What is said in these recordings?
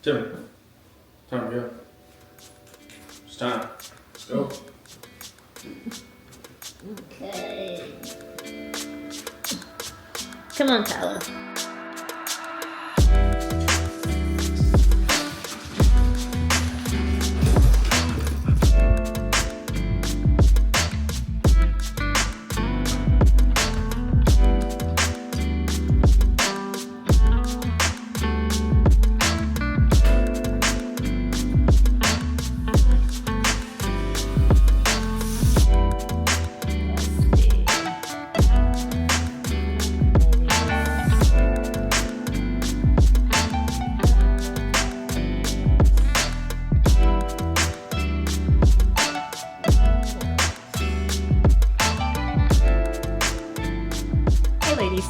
Timmy, time to go. It's time. Let's go. Okay. Come on, Tyler.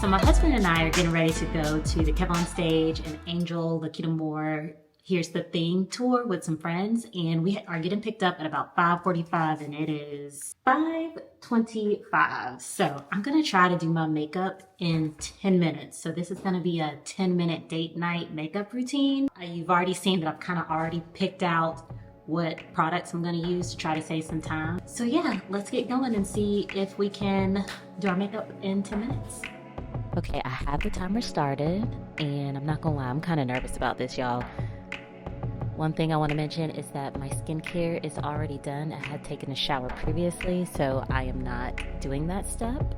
So my husband and I are getting ready to go to the Kev on Stage and Angel Lakita Moore Here's the Thing tour with some friends, and we are getting picked up at about 5:45 and it is 5:25. So I'm gonna try to do my makeup in 10 minutes. So this is gonna be a 10-minute date night makeup routine. You've already seen that I've kind of already picked out what products I'm gonna use to try to save some time. So yeah, let's get going and see if we can do our makeup in 10 minutes. Okay, I have the timer started, and I'm not gonna lie, I'm kind of nervous about this, y'all. One thing I want to mention is that my skincare is already done. I had taken a shower previously, so I am not doing that step.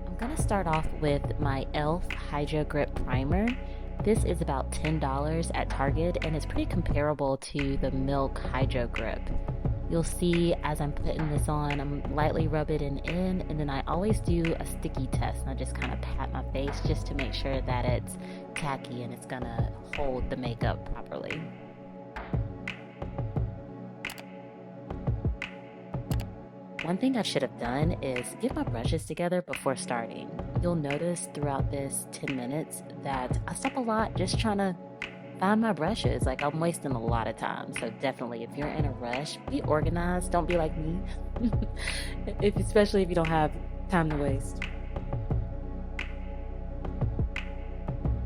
I'm gonna start off with my e.l.f. Hydro Grip Primer. This is about $10 at Target, and it's pretty comparable to the Milk Hydro Grip. You'll see as I'm putting this on, I'm lightly rub it in, and then I always do a sticky test, and I just kind of pat my face just to make sure that it's tacky and it's gonna hold the makeup properly. One thing I should have done is get my brushes together before starting. You'll notice throughout this 10 minutes that I stop a lot just trying to find my brushes. Like, I'm wasting a lot of time. So definitely, if you're in a rush, be organized. Don't be like me, especially if you don't have time to waste.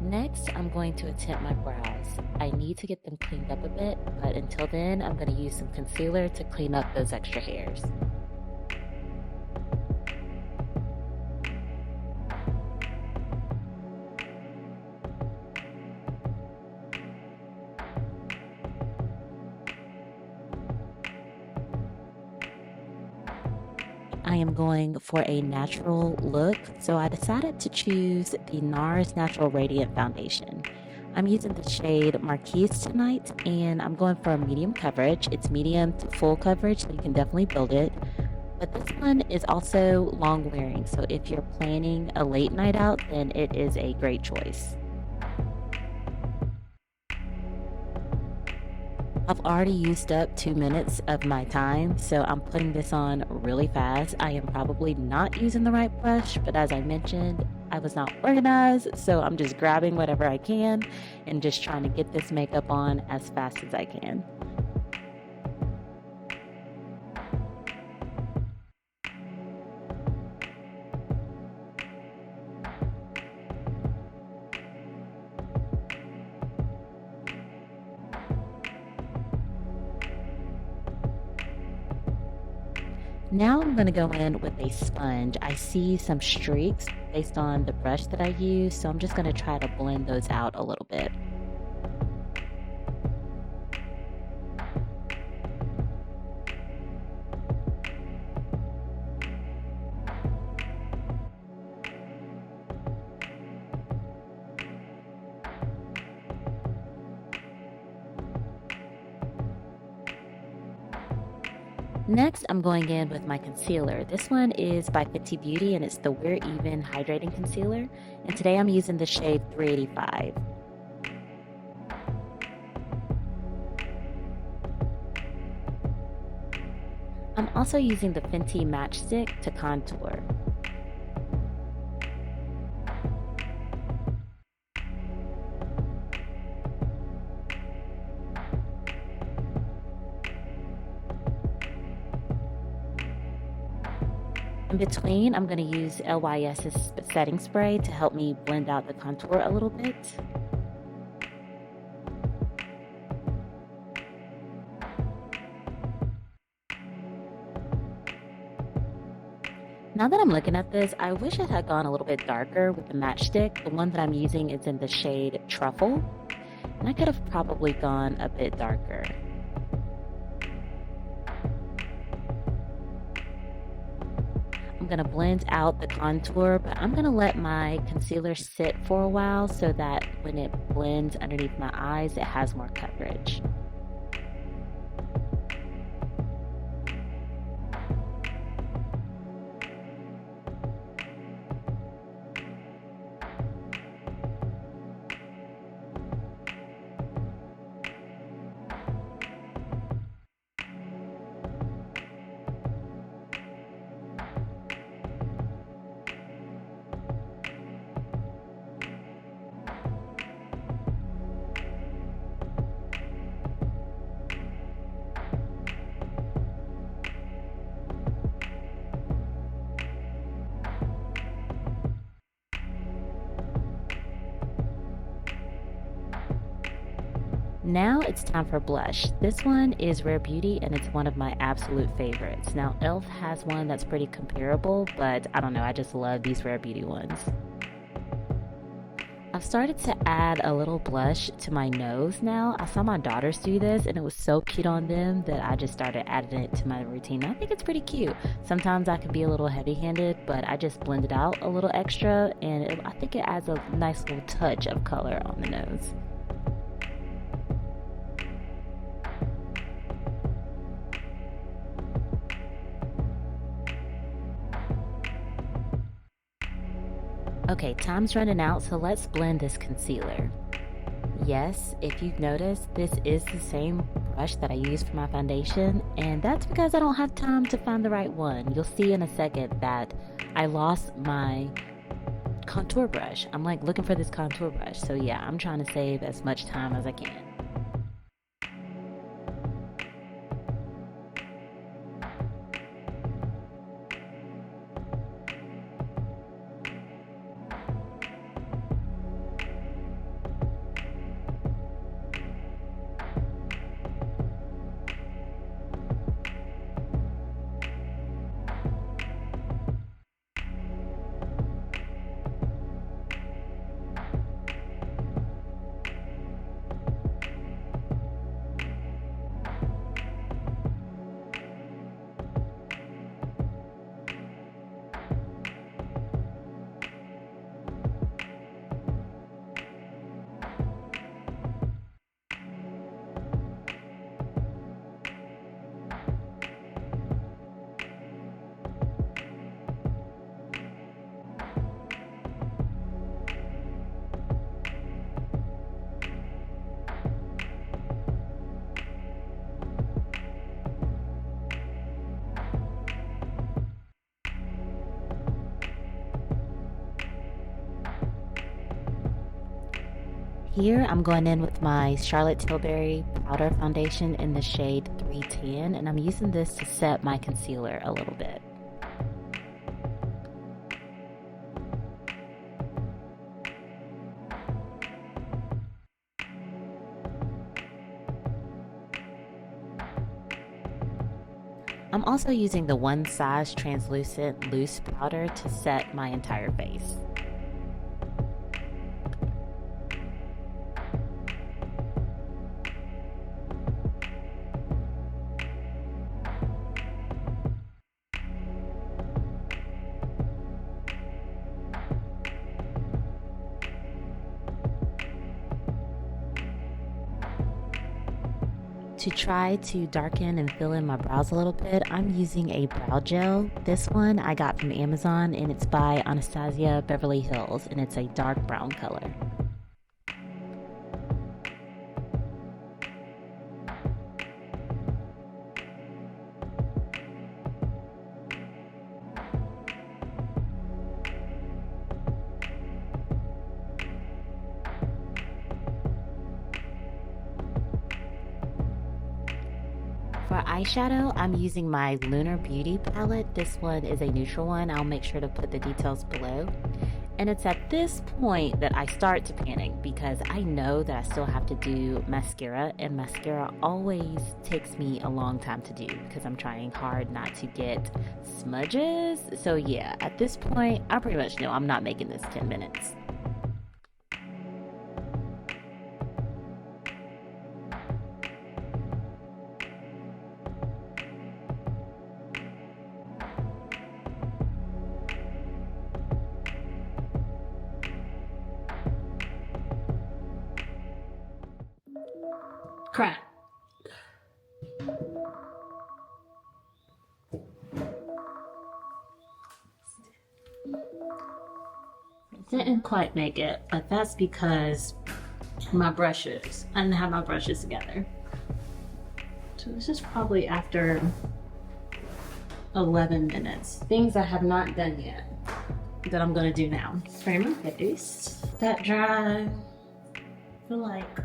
Next, I'm going to attempt my brows. I need to get them cleaned up a bit, but until then, I'm going to use some concealer to clean up those extra hairs. I am going for a natural look, so I decided to choose the NARS Natural Radiant Foundation. I'm using the shade Marquise tonight, and I'm going for a medium coverage. It's medium to full coverage, so you can definitely build it. But this one is also long wearing, so if you're planning a late night out, then it is a great choice. I've already used up 2 minutes of my time, so I'm putting this on really fast. I am probably not using the right brush, but as I mentioned, I was not organized, so I'm just grabbing whatever I can and just trying to get this makeup on as fast as I can. Now I'm going to go in with a sponge. I see some streaks based on the brush that I use, so I'm just going to try to blend those out a little bit. Next, I'm going in with my concealer. This one is by Fenty Beauty, and it's the We're Even Hydrating Concealer. And today I'm using the shade 385. I'm also using the Fenty Matchstick to contour. In between, I'm going to use LYS's setting spray to help me blend out the contour a little bit. Now that I'm looking at this, I wish it had gone a little bit darker with the matchstick. The one that I'm using is in the shade Truffle, and I could have probably gone a bit darker. I'm going to blend out the contour, but I'm going to let my concealer sit for a while so that when it blends underneath my eyes, it has more coverage. Now it's time for blush. This one is Rare Beauty and it's one of my absolute favorites. Now e.l.f. has one that's pretty comparable, but I don't know, I just love these Rare Beauty ones. I've started to add a little blush to my nose now. I saw my daughters do this and it was so cute on them that I just started adding it to my routine. I think it's pretty cute. Sometimes I can be a little heavy-handed, but I just blend it out a little extra and I think it adds a nice little touch of color on the nose. Okay, time's running out, so let's blend this concealer. Yes, if you've noticed, this is the same brush that I use for my foundation, and that's because I don't have time to find the right one. You'll see in a second that I lost my contour brush. I'm like looking for this contour brush, so yeah, I'm trying to save as much time as I can. Here I'm going in with my Charlotte Tilbury Powder Foundation in the shade 310, and I'm using this to set my concealer a little bit. I'm also using the One Size Translucent Loose Powder to set my entire face. To try to darken and fill in my brows a little bit, I'm using a brow gel. This one I got from Amazon and it's by Anastasia Beverly Hills and it's a dark brown color. For eyeshadow, I'm using my Lunar Beauty palette. This one is a neutral one. I'll make sure to put the details below. And it's at this point that I start to panic because I know that I still have to do mascara, and mascara always takes me a long time to do because I'm trying hard not to get smudges. So yeah, at this point, I pretty much know I'm not making this 10 minutes. Crap. Didn't quite make it, but that's because my brushes, I didn't have my brushes together. So this is probably after 11 minutes. Things I have not done yet that I'm gonna do now. Spray my face. That dry. I feel like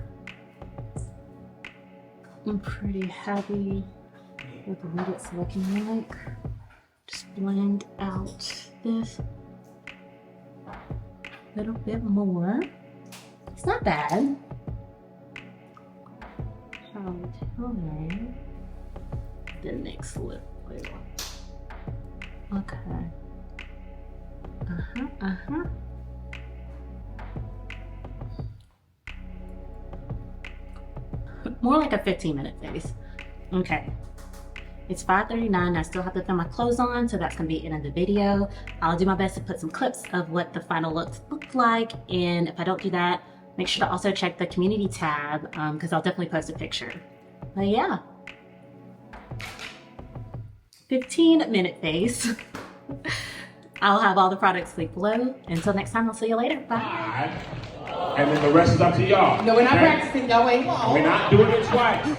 I'm pretty happy with what it's looking like. Just blend out this a little bit more. It's not bad. Okay. The next lip oil. Okay. More like a 15-minute face. Okay. It's 5:39. I still have to throw my clothes on, so that's gonna be the end of the video. I'll do my best to put some clips of what the final looks look like, and if I don't do that, make sure to also check the community tab because I'll definitely post a picture. But yeah, 15-minute face. I'll have all the products linked below. Until next time, I'll see you later. Bye. And then the rest is up to y'all. No, we're not practicing. Y'all ain't. We're not doing it twice.